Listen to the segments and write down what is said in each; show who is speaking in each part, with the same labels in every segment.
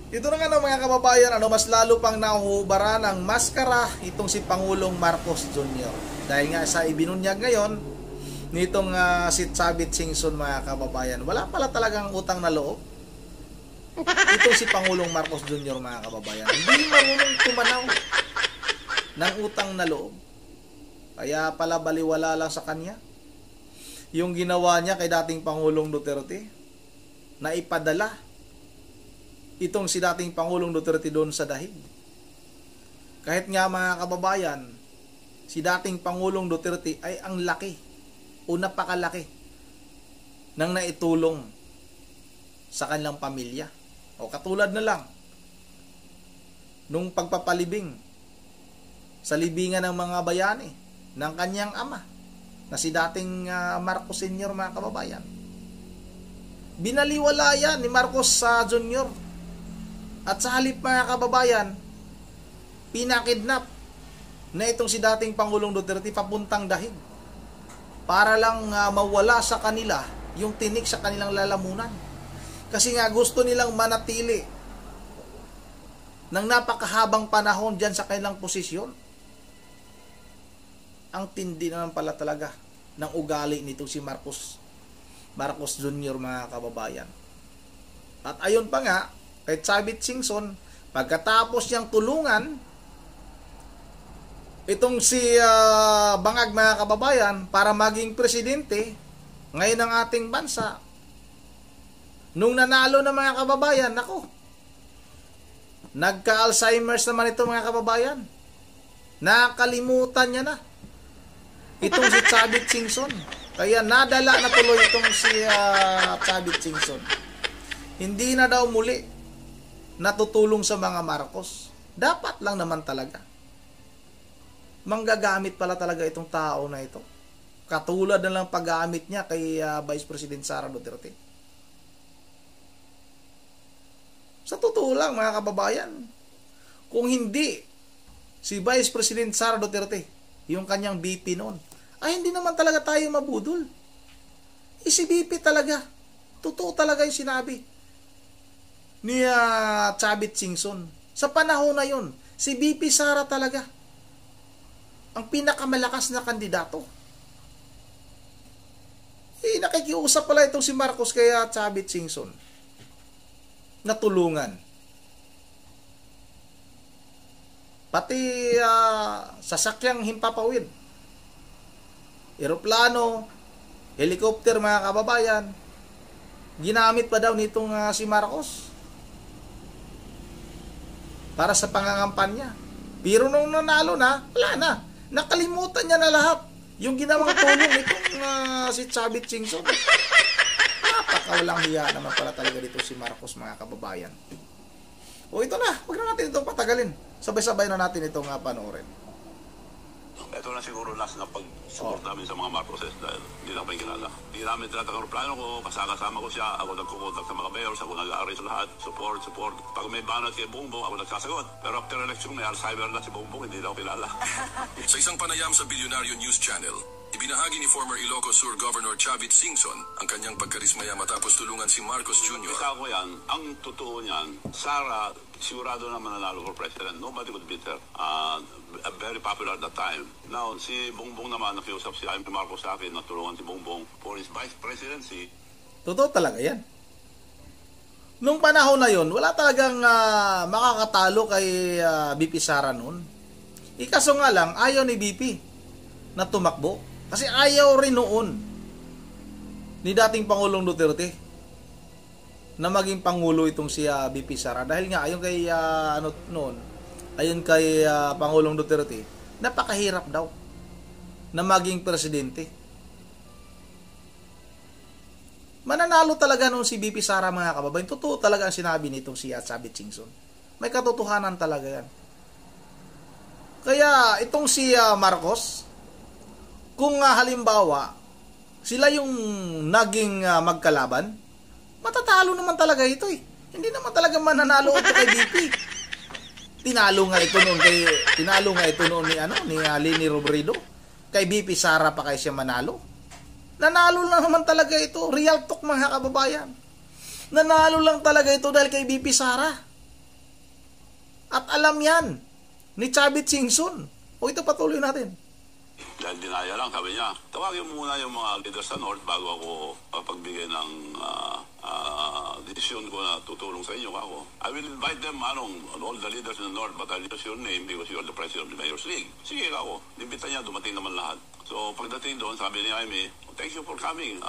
Speaker 1: Ito na nga mga kababayan, mas lalo pang nahuhubara ng maskara itong si Pangulong Marcos Jr. Dahil nga sa ibinunyag ngayon nitong si Chavit Singson mga kababayan, wala pala talagang utang na loob. Itong si Pangulong Marcos Jr. mga kababayan, hindi marunong tumanaw ng utang na loob. Kaya pala baliwala lang sa kanya yung ginawa niya kay dating Pangulong Duterte na ipadala itong si dating Pangulong Duterte doon sa dahig. Kahit nga mga kababayan, si dating Pangulong Duterte ay ang laki o napakalaki ng naitulong sa kanilang pamilya. O katulad na lang nung pagpapalibing sa libingan ng mga bayani ng kanyang ama na si dating Marcos Sr. mga kababayan. Binaliwala yan ni Marcos Jr. At sa halip mga kababayan, pinakidnap na itong si dating Pangulong Duterte papuntang dahig para lang mawala sa kanila yung tinik sa kanilang lalamunan. Kasi nga gusto nilang manatili ng napakahabang panahon dyan sa kanilang posisyon. Ang tindi naman pala talaga ng ugali nito si Marcos Jr. mga kababayan. At ayon pa nga, kay Chavit Singson, pagkatapos niyang tulungan itong si Bangag mga kababayan para maging presidente ngayon ng ating bansa, nung nanalo na mga kababayan, nako, nagka-Alzheimer's naman ito mga kababayan. Nakalimutan niya na itong si Chavit Singson. Kaya nadala na tuloy itong si Chavit Singson. Hindi na daw muli natutulong sa mga Marcos. Dapat lang naman talaga. Manggagamit pala talaga itong tao na ito. Katulad na lang paggamit niya kay Vice President Sara Duterte. Sa totoo lang mga kababayan, kung hindi si Vice President Sara Duterte, yung kanyang BP noon, ay hindi naman talaga tayo mabudol. Si BP talaga. Totoo talaga yung sinabi ni Chavit Singson. Sa panahon na yun, si BP Sara talaga ang pinakamalakas na kandidato. Nakikiusap pala itong si Marcos kaya Chavit Singson na tulungan. Pati sasakyang himpapawid, eroplano, helicopter mga kababayan, ginamit pa daw nitong si Marcos para sa pangangampanya. Pero nung nanalo na, wala na. Nakalimutan niya na lahat yung ginawang tulong nitong si Chavit Singson. Napakawalang hiya naman pala talaga dito si Marcos mga kababayan. O ito na, huwag na natin itong patagalin. Sabay-sabay na natin itong panoorin.
Speaker 2: Ito na siguro last na pag-support namin sa mga Marcoses dahil hindi na kami kilala. Hindi namin tinatanggap plano ko, kasama ko siya, ako nagkukontak sa mga mayors, ako nag-aaray sa lahat, support. Pag may banat kay Bongbong, ako nagsasagot. Pero after election, may Alzheimer na si Bongbong, hindi na ako kilala.
Speaker 3: Sa isang panayam sa Bilyonaryo News Channel, ibinahagi ni former Ilocos Sur Governor Chavit Singson ang kanyang pagkarismaya matapos tulungan si Marcos Jr.
Speaker 2: Isa ko yan, ang totoo niyan, Sara, sigurado na mananalo for president. Nobody would beat her. Very popular at that time. Now, si Bongbong naman, nakiusap si Jaime Marcos sa akin, natulungan si Bongbong for his vice presidency.
Speaker 1: Totoo talaga yan. Nung panahon na yon, wala talagang makakatalo kay BP Sara noon. Ikaso nga lang, ayaw ni BP na tumakbo. Kasi ayaw rin noon ni dating Pangulong Duterte na maging Pangulo itong si BP Sara. Dahil nga, ayon kay ayon kay Pangulong Duterte, napakahirap daw na maging presidente. Mananalo talaga noon si BP Sara mga kababayan. Totoo talaga ang sinabi nitong si Chavit Singson. May katotohanan talaga yan. Kaya itong si Marcos, kung halimbawa sila yung naging magkalaban, matatalo naman talaga ito eh. Hindi naman talaga mananalo ito kay BP. Tinalo nga ito noon ni Leni Robredo. Kay BP Sara pa kaya siya manalo. Nanalo lang naman talaga ito. Real talk mga kababayan. Nanalo lang talaga ito dahil kay BP Sara. At alam yan ni Chavit Singson. O ito, patuloy natin.
Speaker 2: Dahil dinaya lang, sabi niya, tawagin mo muna yung mga leaders sa North bago ako pagbigay ng desisyon ko na tutulong sa inyo ako. I will invite them, all the leaders in the North, but I'll use your name because you are the president of the Mayor's League. Sige ako, nimbita niya, dumating naman lahat. So pagdating doon, sabi ni Jaime, thank you for coming.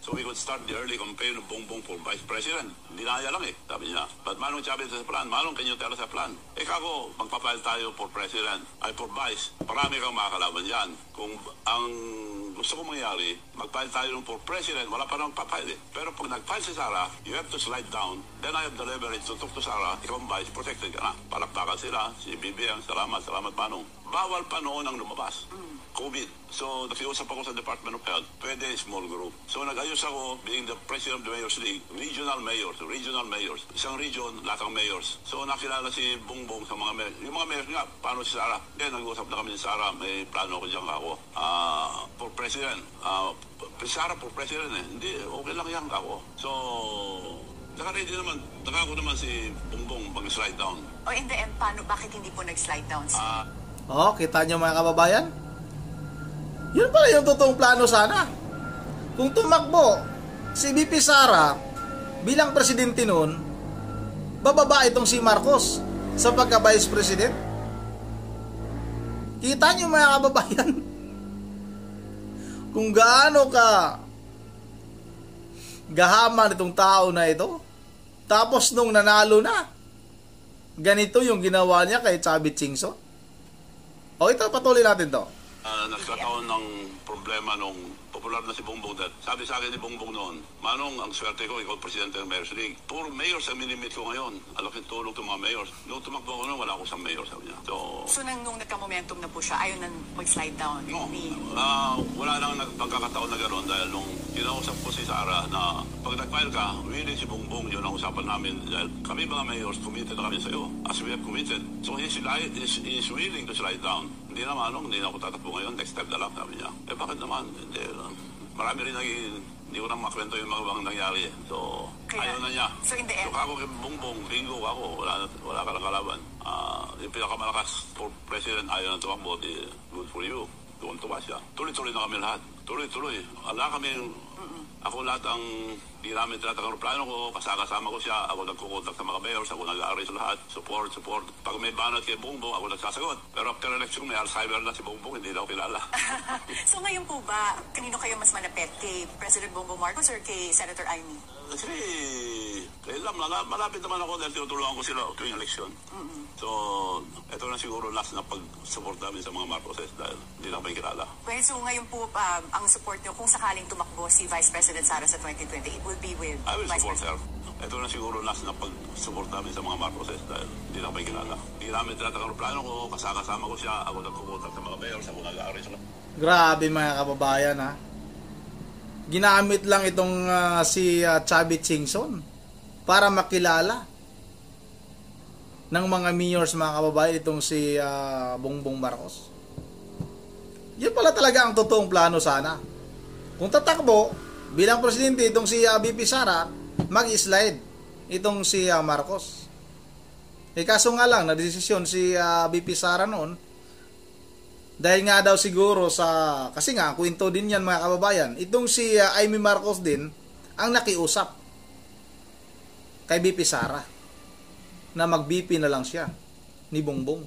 Speaker 2: So we could start the early campaign of Bongbong for Vice President. Dinaya lang sabi niya. But Manong Chavit sa plan, Manong, can you tell us a plan? Kako, magpapile tayo for President, ay for Vice. Marami kang makakalaban yan. Kung ang gusto kong mangyari, magpile tayo for President, wala pa nang papile. Pero pag nagpile si Sara, you have to slide down. Then I have the leverage to talk to Sara, ikaw ang Vice, protected ka na. Palakpakan sila, si BBM, salamat Manong. Bawal pa noon ang lumabas. COVID. So, nakiusap ako sa Department of Health. Pwede small group. So, nag-ayos ako, being the president of the Mayor's League, regional mayors. Isang region, lahat ng mayors. So, nakilala si Bongbong sa mga mayors. Yung mga mayors nga, paano si Sara? Nag-usap na kami ni Sara, may plano ko dyan ako. For president. Sara for president Hindi, okay lang yan ako. So, naka-ready naman. Nakako naman si Bongbong mag-slide down.
Speaker 4: O in the end, bakit hindi po nag-slide down?
Speaker 1: Kita nyo mga kababayan? Yun pala yung totoong plano sana. Kung tumakbo si VP Sara bilang presidente noon, bababa itong si Marcos sa pagka-vice president. Kita nyo mga kababayan kung gaano ka gahaman itong tao na ito. Tapos nung nanalo na, ganito yung ginawa niya kay Chavit Singson. O ito, patuloy natin to.
Speaker 2: Nagkataon ng problema nung popular na si Bongbong that sabi sa akin ni Bongbong noon, Manong, ang swerte ko, ikaw presidente ng Mayor's League. Puro mayors ang minimit ko ngayon. Alaking tulong ng mga mayors. Nung tumakbo ko noon, wala akong isang mayor, sabi niya. So
Speaker 4: nung nagka-momentum na po siya, ayaw na mag-slide down?
Speaker 2: No, wala nang pagkakataon na gano'n dahil nung kinausap ko si Sara na pag nag-file ka, willing si Bongbong, yun ang usapan namin dahil kami mga mayors, committed na kami sa'yo as we have committed. So he's willing to slide down. Hindi na Manong, hindi na ako tatakbo ngayon, next step na lang, sabi niya. Bakit naman? Hindi, marami rin hindi ko nang makwento yung mga nangyari. So, ayaw na niya.
Speaker 4: So, in the end,
Speaker 2: ako kay Bongbong, bingo ako, wala ka lang kalaban. Yung pinakamalakas for president, ayaw na tumakbo, good for you. Tuwan-tuwa siya. Tuloy-tuloy na kami lahat. Tuloy-tuloy. Ako lahat ang di namin tinatakang plano ko, kasama ko siya, ako nagkukontak sa mga mayors, ako nag-aaral sa lahat, support. Pag may banat kay Bongbong, ako nagsasagot. Pero after election, may Alzheimer na si Bongbong, hindi na ako kilala.
Speaker 4: So ngayon po ba, kanino kayo mas malapit? Kay President Bongbong Marcos or kay Senator Amy?
Speaker 2: Actually, malapit naman ako dahil tinutulungan ko sila tuwing election. So, ito na siguro last na pag-support namin sa mga Marcoses dahil hindi na may kilala.
Speaker 4: Well, so ngayon po, ang support nyo, kung sakaling tumakbo si Vice President Sara sa 2028, will be with
Speaker 2: I will
Speaker 4: Vice
Speaker 2: support her.
Speaker 4: President.
Speaker 2: Ito na siguro last na pag-support namin sa mga Marcoses dahil hindi na may kilala. Hindi namin tinatakang plano ko, kasama ko siya, ako nagkukontak sa mga mayors, ako nag-aaral sa lahat.
Speaker 1: Grabe mga kababayan ha. Ginamit lang itong si Chavit Singson para makilala ng mga mayors mga kababayan itong si Bongbong Marcos. Yun pala talaga ang totoong plano sana. Kung tatakbo bilang presidente itong si VP Sara, mag-slide itong si Marcos. Kaso nga lang, na-desisyon si VP Sara noon dahil nga daw siguro kasi nga, kwento din yan mga kababayan, itong si Amy Marcos din ang nakiusap kay VP Sara na mag-VP na lang siya ni Bongbong.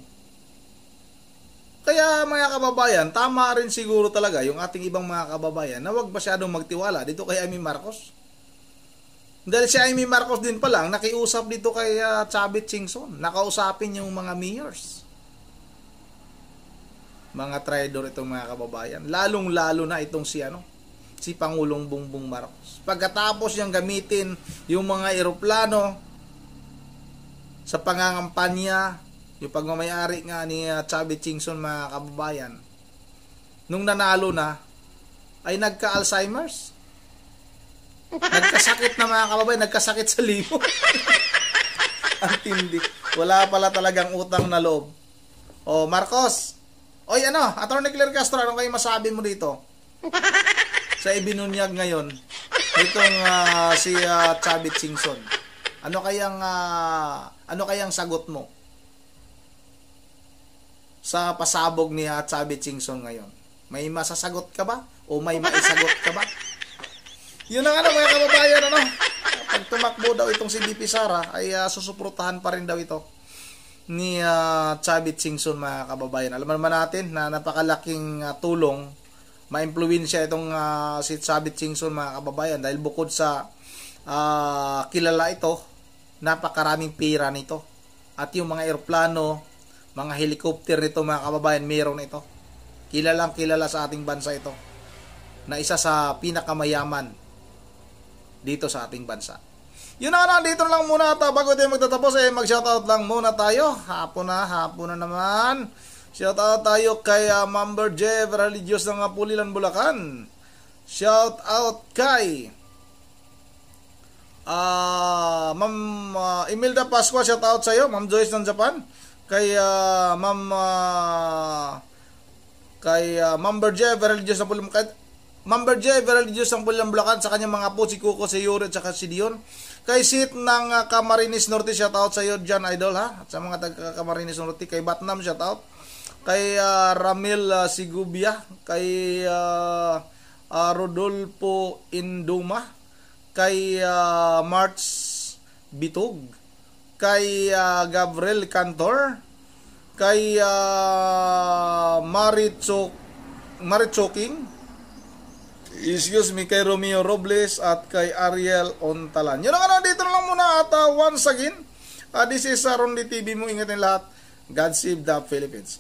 Speaker 1: Kaya mga kababayan, tama rin siguro talaga yung ating ibang mga kababayan na wag masyadong magtiwala dito kay Amy Marcos. Dahil si Amy Marcos din pa lang nakiusap dito kay Chavit Singson, nakausapin yung mga mayors. Mga traidor itong mga kababayan. Lalong-lalo na itong si Pangulong Bongbong Marcos. Pagkatapos niyang gamitin yung mga eroplano sa pangangampanya, yung pagmamayari nga ni Chavit Singson mga kababayan, nung nanalo na, ay nagka-Alzheimer's. Nagkasakit na mga kababayan, nagkasakit sa libo. Ang tindi. Wala pala talagang utang na loob. O Marcos, oy Attorney Claire Castro, ano kayo masabi mo dito? Sa ibinunyag ngayon, itong si Chavit Singson. Ano kayang sagot mo? sa pasabog ni Chavit Singson ngayon? May masasagot ka ba? O may maisagot ka ba? Yun ang ano mga kababayan, ano? Pag tumakbo daw itong si BP Sara, ay susuportahan pa rin daw ito ni Chavit Singson mga kababayan. Alam naman natin na napakalaking tulong, ma-impluwensya itong si Chavit Singson mga kababayan dahil bukod sa kilala ito, napakaraming pera nito. At yung mga eroplano, mga helicopter nito mga kababayan, meron ito. Kilalang kilala sa ating bansa ito na isa sa pinakamayaman dito sa ating bansa. Yun na, dito lang muna tayo. Bago tayo magtatapos, mag-shoutout lang muna tayo. Hapon na naman. Shoutout tayo kay Member Jeff Religious ng Pulilan, Bulacan. Shoutout kay Ma'am Imelda Pascua, shoutout sa iyo. Ma'am Joyce ng Japan. Kay Member Jeff Religious ng Pulilan, Member Jeff Religious ng Pulilan, Bulacan, sa kanyang mga po, si Kuko, si Yuri, at saka si Dion. Kay Sit ng Camarines Norte, shoutout sa iyo dyan, idol, ha? At sa mga taga Camarines Norte, kay Batnam, shoutout. Kay Ramil Sigubia, kay Rodolfo Induma, kay March Bitog, kay Gabriel Cantor, kay Marichoking, excuse me, kay Romeo Robles, at kay Ariel Ontalan. Yun ang dito na lang muna. At once again, this is Rondy TV mo. Ingatin lahat. God save the Philippines.